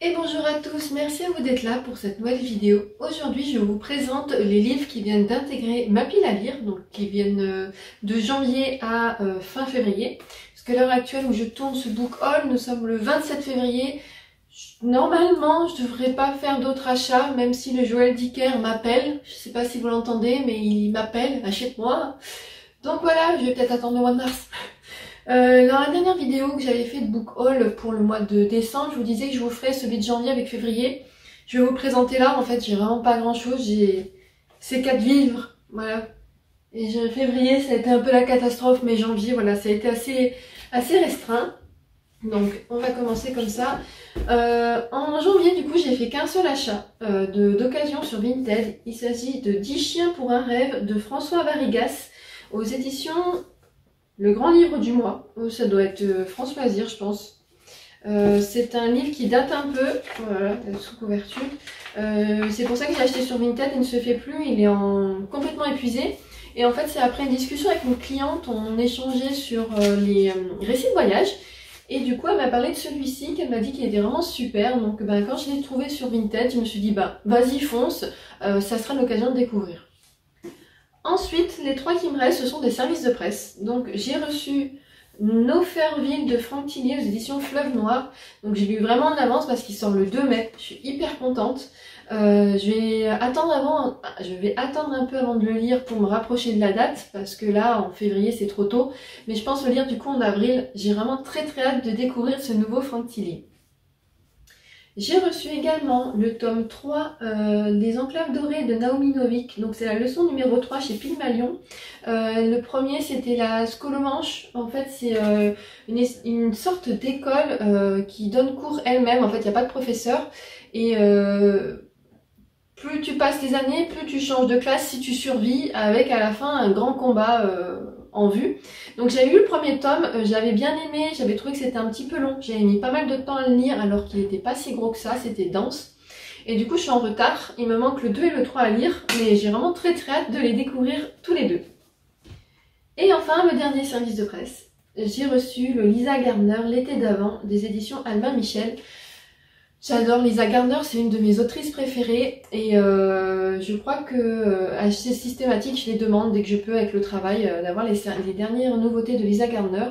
Et bonjour à tous, merci à vous d'être là pour cette nouvelle vidéo. Aujourd'hui je vous présente les livres qui viennent d'intégrer ma pile à lire, donc qui viennent de janvier à fin février. Parce qu'à l'heure actuelle où je tourne ce book haul, nous sommes le 27 février. Normalement je devrais pas faire d'autres achats, même si le Joël Dicker m'appelle. Je sais pas si vous l'entendez, mais il m'appelle, achète-moi. Donc voilà, je vais peut-être attendre le mois de mars. Dans la dernière vidéo que j'avais fait de book haul pour le mois de décembre, je vous disais que je vous ferais celui de janvier avec février. Je vais vous présenter là, en fait j'ai vraiment pas grand chose, j'ai ces 4 livres, voilà. Et février ça a été un peu la catastrophe, mais janvier voilà, ça a été assez restreint. Donc on va commencer comme ça. En janvier du coup j'ai fait qu'un seul achat d'occasion sur Vinted. Il s'agit de 10 chiens pour un rêve de François Varigas aux éditions Le Grand Livre du Mois. Ça doit être France Loisirs je pense. C'est un livre qui date un peu, voilà, sous couverture. C'est pour ça que j'ai acheté sur Vinted, il ne se fait plus, il est complètement épuisé. Et en fait c'est après une discussion avec une cliente, on échangeait sur les récits de voyage. Et du coup elle m'a parlé de celui-ci, qu'elle m'a dit qu'il était vraiment super. Donc quand je l'ai trouvé sur Vinted, je me suis dit vas-y fonce, ça sera l'occasion de découvrir. Ensuite, les 3 qui me restent, ce sont des services de presse. Donc j'ai reçu Noferville de Franck Tillier aux éditions Fleuve Noir. Donc j'ai lu vraiment en avance parce qu'il sort le 2 mai. Je suis hyper contente. Je vais attendre un peu avant de le lire pour me rapprocher de la date. Parce que là, en février, c'est trop tôt. Mais je pense le lire du coup en avril. J'ai vraiment très hâte de découvrir ce nouveau Franck Tillier. J'ai reçu également le tome 3 des Enclaves Dorées de Naomi Novik. Donc c'est la leçon numéro 3 chez Pygmalion. Le premier c'était la Scolomanche. En fait c'est une sorte d'école qui donne cours elle-même. En fait il n'y a pas de professeur. Et plus tu passes les années, plus tu changes de classe si tu survis, avec à la fin un grand combat en vue. Donc j'avais lu le premier tome, j'avais bien aimé, j'avais trouvé que c'était un petit peu long. J'avais mis pas mal de temps à le lire alors qu'il n'était pas si gros que ça, c'était dense. Et du coup je suis en retard, il me manque le 2 et le 3 à lire, mais j'ai vraiment très hâte de les découvrir tous les deux. Et enfin le dernier service de presse. J'ai reçu le Lisa Gardner l'été d'avant des éditions Albin Michel. J'adore Lisa Gardner, c'est une de mes autrices préférées et je crois que assez systématique, je les demande dès que je peux avec le travail d'avoir les dernières nouveautés de Lisa Gardner.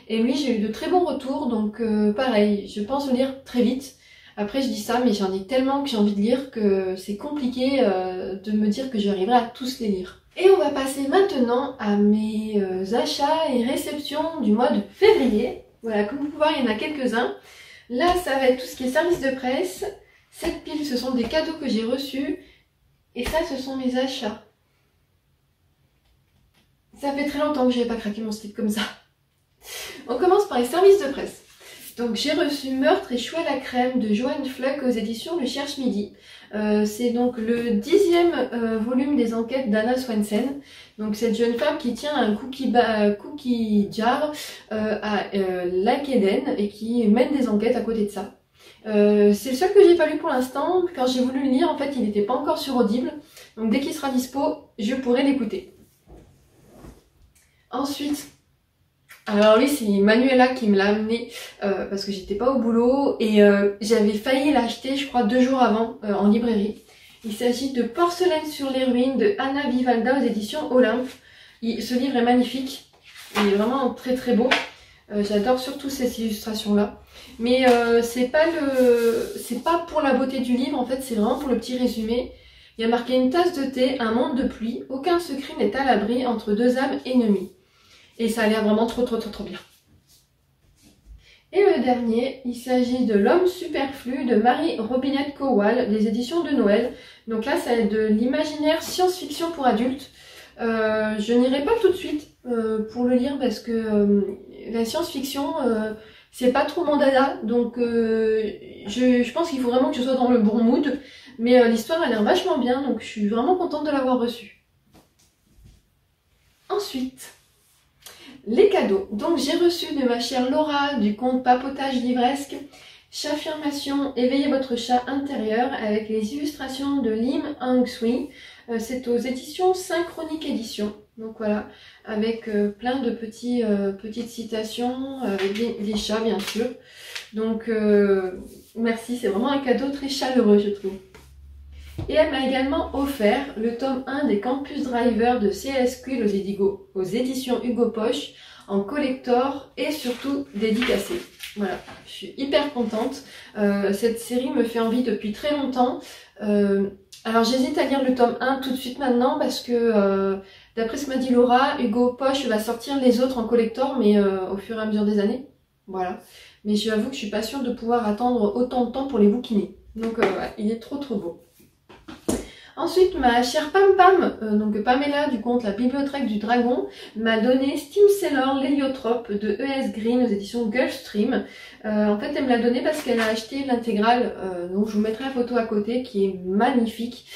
Et oui, j'ai eu de très bons retours, donc pareil, je pense le lire très vite. Après je dis ça, mais j'en ai tellement que j'ai envie de lire que c'est compliqué de me dire que j'arriverai à tous les lire. Et on va passer maintenant à mes achats et réceptions du mois de février. Voilà, comme vous pouvez voir, il y en a quelques-uns. Là, ça va être tout ce qui est service de presse. Cette pile, ce sont des cadeaux que j'ai reçus. Et ça, ce sont mes achats. Ça fait très longtemps que je n'ai pas craqué mon slip comme ça. On commence par les services de presse. Donc j'ai reçu Meurtre et choux à la crème de Joanne Fluck aux éditions Le Cherche Midi. C'est donc le 10e volume des enquêtes d'Anna Swensen. Donc cette jeune femme qui tient un cookie jar à Lac Eden et qui mène des enquêtes à côté de ça. C'est le seul que j'ai pas lu pour l'instant. Quand j'ai voulu le lire, en fait il n'était pas encore sur Audible. Donc dès qu'il sera dispo, je pourrai l'écouter. Ensuite, alors lui c'est Manuela qui me l'a amené parce que j'étais pas au boulot et j'avais failli l'acheter je crois 2 jours avant en librairie. Il s'agit de Porcelaine sur les ruines de Anna Vivalda aux éditions Olympe. Ce livre est magnifique, il est vraiment très beau. J'adore surtout ces illustrations là. Mais c'est pas pour la beauté du livre, en fait c'est vraiment pour le petit résumé. Il y a marqué une tasse de thé, un monde de pluie, aucun secret n'est à l'abri entre 2 âmes ennemies. Et ça a l'air vraiment trop bien. Et le dernier, il s'agit de L'homme superflu de Marie Robinette Kowal, des éditions de Noël. Donc là, ça va être de l'imaginaire science-fiction pour adultes. Je n'irai pas tout de suite pour le lire parce que la science-fiction, c'est pas trop mon dada. Donc je pense qu'il faut vraiment que je sois dans le bon mood. Mais l'histoire a l'air vachement bien, donc je suis vraiment contente de l'avoir reçue. Ensuite, les cadeaux. Donc j'ai reçu de ma chère Laura du compte Papotage Livresque Chaffirmation, éveillez votre chat intérieur avec les illustrations de Lim Hang Sui. C'est aux éditions Synchronique Édition. Donc voilà, avec plein de petites citations, avec des chats bien sûr. Donc merci, c'est vraiment un cadeau très chaleureux je trouve. Et elle m'a également offert le tome 1 des Campus Driver de C.S. Quill aux éditions Hugo Poche, en collector et surtout dédicacé. Voilà, je suis hyper contente. Cette série me fait envie depuis très longtemps. Alors j'hésite à lire le tome 1 tout de suite maintenant parce que d'après ce que m'a dit Laura, Hugo Poche va sortir les autres en collector mais au fur et à mesure des années. Voilà. Mais j'avoue que je suis pas sûre de pouvoir attendre autant de temps pour les bouquiner. Donc ouais, il est trop beau. Ensuite, ma chère Pam Pam, donc Pamela du compte La Bibliothèque du Dragon, m'a donné Steam Sailor l'héliotrope de E.S. Green aux éditions Gulfstream. En fait, elle me l'a donné parce qu'elle a acheté l'intégrale, donc je vous mettrai la photo à côté, qui est magnifique.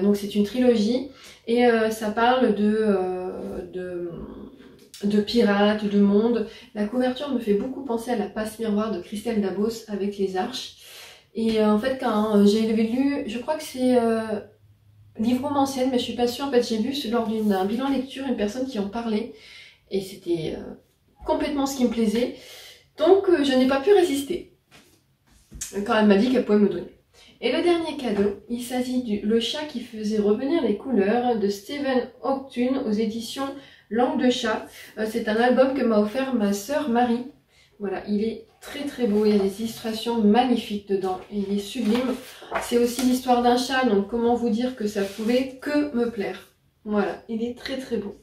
Donc c'est une trilogie et ça parle de pirates, de monde. La couverture me fait beaucoup penser à la passe miroir de Christelle Dabos avec les arches. Et en fait, quand j'ai lu, je crois que c'est... livre romancienne, mais je suis pas sûre. En fait, j'ai vu lors d'un bilan lecture une personne qui en parlait et c'était complètement ce qui me plaisait. Donc, je n'ai pas pu résister quand elle m'a dit qu'elle pouvait me donner. Et le dernier cadeau, il s'agit du Le chat qui faisait revenir les couleurs de Stephen Houghton aux éditions Langue de chat. C'est un album que m'a offert ma sœur Marie. Voilà, il est très beau, il y a des illustrations magnifiques dedans, il est sublime. C'est aussi l'histoire d'un chat, donc comment vous dire que ça pouvait que me plaire. Voilà, il est très beau.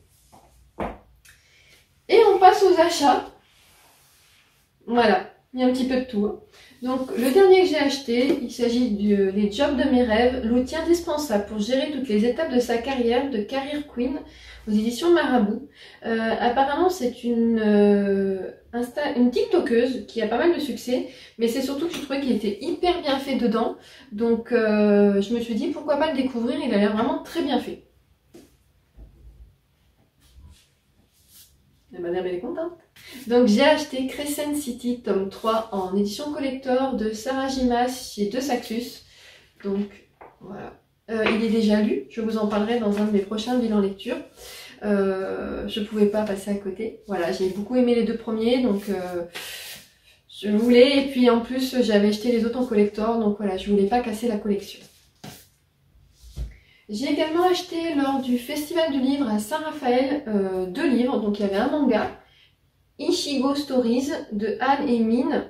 Et on passe aux achats. Voilà, il y a un petit peu de tout. Hein. Donc le dernier que j'ai acheté, il s'agit Les Jobs de mes rêves, l'outil indispensable pour gérer toutes les étapes de sa carrière de Career Queen aux éditions Marabout. Apparemment c'est une TikTokeuse qui a pas mal de succès, mais c'est surtout que je trouvais qu'il était hyper bien fait dedans. Donc je me suis dit pourquoi pas le découvrir, il a l'air vraiment très bien fait. La madame elle est contente. Donc j'ai acheté Crescent City tome 3 en édition collector de Sarah Gimas chez De Saxus. Donc voilà. Il est déjà lu, je vous en parlerai dans un de mes prochains bilans lecture. Je pouvais pas passer à côté. Voilà, j'ai beaucoup aimé les deux premiers, donc je voulais. Et puis en plus j'avais acheté les autres en collector, donc voilà, je voulais pas casser la collection. J'ai également acheté lors du Festival du Livre à Saint-Raphaël 2 livres. Donc il y avait un manga, Ichigo Stories de Anne et Min,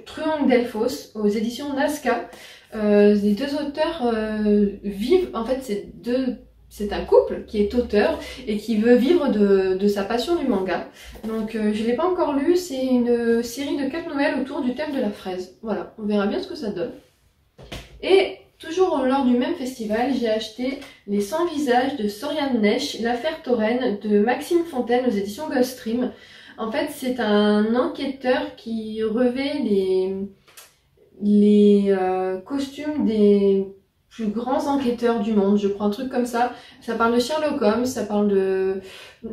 Truong Delphos aux éditions Nazca. Les deux auteurs vivent, en fait c'est un couple qui est auteur et qui veut vivre de sa passion du manga. Donc je ne l'ai pas encore lu, c'est une série de 4 nouvelles autour du thème de la fraise. Voilà, on verra bien ce que ça donne. Et toujours lors du même festival, j'ai acheté Les 100 visages de Soriane Nesch, l'affaire Touraine de Maxime Fontaine aux éditions Gulfstream. En fait, c'est un enquêteur qui revêt les costumes des plus grands enquêteurs du monde, je crois, un truc comme ça. Ça parle de Sherlock Holmes, ça parle de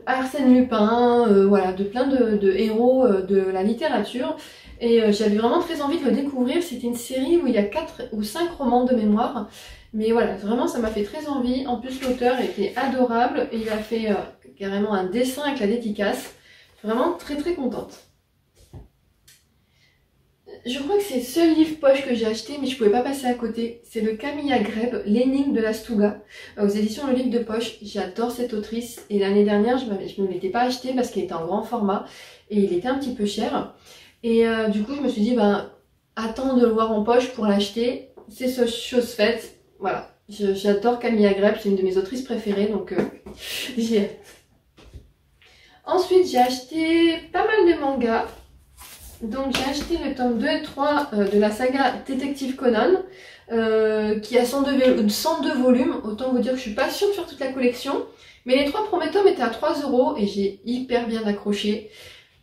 Arsène Lupin, voilà, de plein de héros de la littérature. Et j'avais vraiment très envie de le découvrir. C'était une série où il y a 4 ou 5 romans de mémoire. Mais voilà, vraiment ça m'a fait très envie. En plus l'auteur était adorable et il a fait carrément un dessin avec la dédicace. Vraiment très contente. Je crois que c'est le seul livre poche que j'ai acheté, mais je pouvais pas passer à côté. C'est le Camilla Greb, L'énigme de l'Astuga, aux éditions Le Livre de Poche. J'adore cette autrice et l'année dernière, je ne me l'étais pas acheté parce qu'il était en grand format et il était un petit peu cher. Et du coup, je me suis dit, ben, attends de le voir en poche pour l'acheter. C'est chose faite. Voilà, j'adore Camilla Greb, c'est une de mes autrices préférées, donc j'y ai. Ensuite, j'ai acheté pas mal de mangas. Donc j'ai acheté le tome 2 et 3 de la saga Détective Conan, qui a 102 volumes. Autant vous dire que je suis pas sûre de faire toute la collection. Mais les 3 premiers tomes étaient à 3 € et j'ai hyper bien accroché.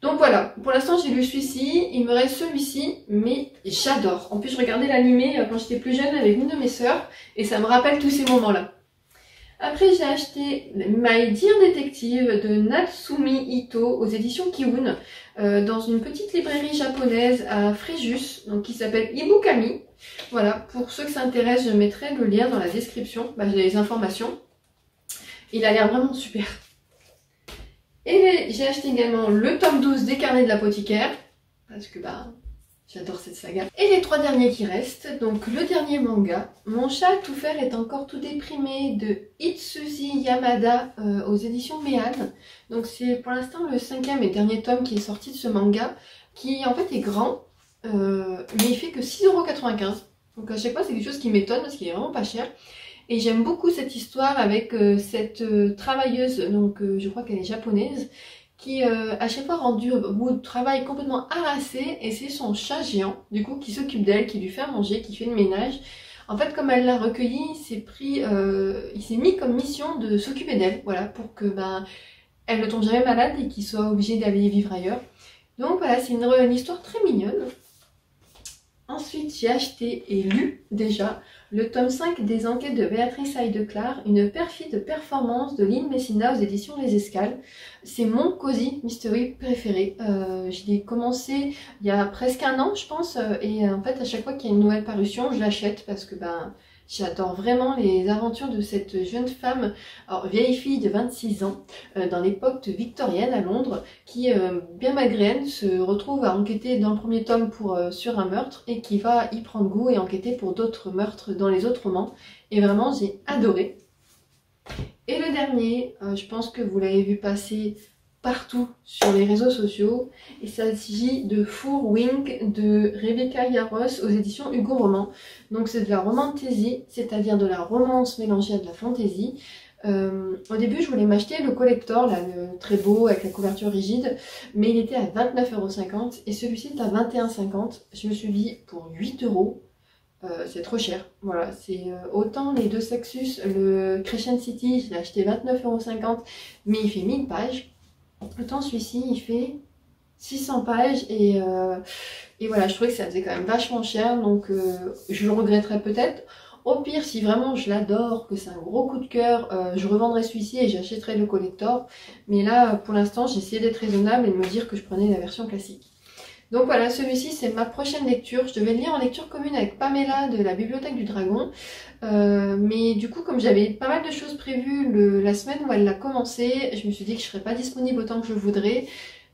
Donc voilà, pour l'instant j'ai lu celui-ci, il me reste celui-ci, mais j'adore. En plus je regardais l'animé quand j'étais plus jeune avec une de mes sœurs et ça me rappelle tous ces moments-là. Après j'ai acheté My Dear Detective de Natsumi Ito aux éditions Kiun dans une petite librairie japonaise à Fréjus, donc qui s'appelle Ibukami. Voilà, pour ceux que ça intéresse, je mettrai le lien dans la description, les informations. Il a l'air vraiment super. Et j'ai acheté également le tome 12 des Carnets de l'apothicaire, parce que bah j'adore cette saga. Et les 3 derniers qui restent, donc le dernier manga, Mon chat à tout faire est encore tout déprimé de Itsuzi Yamada aux éditions Méane. Donc c'est pour l'instant le 5e et dernier tome qui est sorti de ce manga, qui en fait est grand, mais il fait que 6,95 €. Donc à chaque fois c'est quelque chose qui m'étonne parce qu'il est vraiment pas cher. Et j'aime beaucoup cette histoire avec cette travailleuse, donc je crois qu'elle est japonaise, qui à chaque fois rendu au bout de travail complètement harassée, et c'est son chat géant du coup qui s'occupe d'elle, qui lui fait à manger, qui fait le ménage. En fait, comme elle l'a recueilli, il s'est mis comme mission de s'occuper d'elle, voilà, pour que elle ne tombe jamais malade et qu'il soit obligé d'aller vivre ailleurs. Donc voilà, c'est une histoire très mignonne. Ensuite, j'ai acheté et lu déjà le tome 5 des enquêtes de Béatrice Heideclar, une perfide performance de Lynn Messina aux éditions Les Escales. C'est mon cosy mystery préféré. Je l'ai commencé il y a presque un an, je pense, et en fait, à chaque fois qu'il y a une nouvelle parution, je l'achète parce que j'adore vraiment les aventures de cette jeune femme, alors vieille fille de 26 ans, dans l'époque victorienne à Londres, qui, bien malgré elle, se retrouve à enquêter dans le premier tome sur un meurtre et qui va y prendre goût et enquêter pour d'autres meurtres dans les autres romans. Et vraiment, j'ai adoré. Et le dernier, je pense que vous l'avez vu passer partout sur les réseaux sociaux. Il s'agit de Four Wing de Rebecca Yarros aux éditions Hugo Roman. Donc c'est de la romantasy, c'est-à-dire de la romance mélangée à de la fantasy. Au début je voulais m'acheter le collector, là, le très beau avec la couverture rigide, mais il était à 29,50 € et celui-ci est à 21,50 €. Je me suis dit pour 8 €, c'est trop cher. Voilà, c'est autant les deux Saxus, le Crescent City, je l'ai acheté 29,50 €, mais il fait 1000 pages. Autant celui-ci il fait 600 pages et voilà, je trouvais que ça faisait quand même vachement cher, donc je le regretterais peut-être. Au pire, si vraiment je l'adore, que c'est un gros coup de cœur, je revendrai celui-ci et j'achèterai le collector. Mais là, pour l'instant, j'ai essayé d'être raisonnable et de me dire que je prenais la version classique. Donc voilà, celui-ci c'est ma prochaine lecture. Je devais le lire en lecture commune avec Pamela de la Bibliothèque du Dragon. Mais du coup, comme j'avais pas mal de choses prévues la semaine où elle l'a commencé, je me suis dit que je serais pas disponible autant que je voudrais.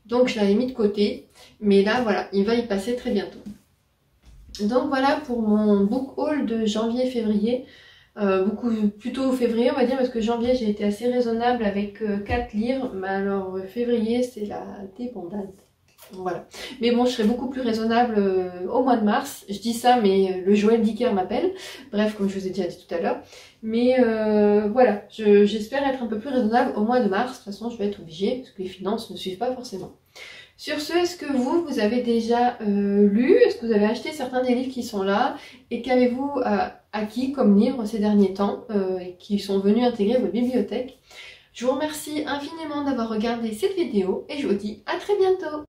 Donc je l'avais mis de côté. Mais là, voilà, il va y passer très bientôt. Donc voilà pour mon book haul de janvier-février. Plutôt février on va dire, parce que janvier j'ai été assez raisonnable avec 4 livres. Mais alors février c'est la débandade. Voilà. Mais bon, je serai beaucoup plus raisonnable au mois de mars. Je dis ça, mais le Joël Dicker m'appelle. Bref, comme je vous ai déjà dit tout à l'heure. Mais voilà, j'espère être un peu plus raisonnable au mois de mars. De toute façon, je vais être obligée, parce que les finances ne suivent pas forcément. Sur ce, est-ce que vous avez déjà lu? Est-ce que vous avez acheté certains des livres qui sont là? Et qu'avez-vous acquis comme livres ces derniers temps et qui sont venus intégrer votre bibliothèque? Je vous remercie infiniment d'avoir regardé cette vidéo et je vous dis à très bientôt.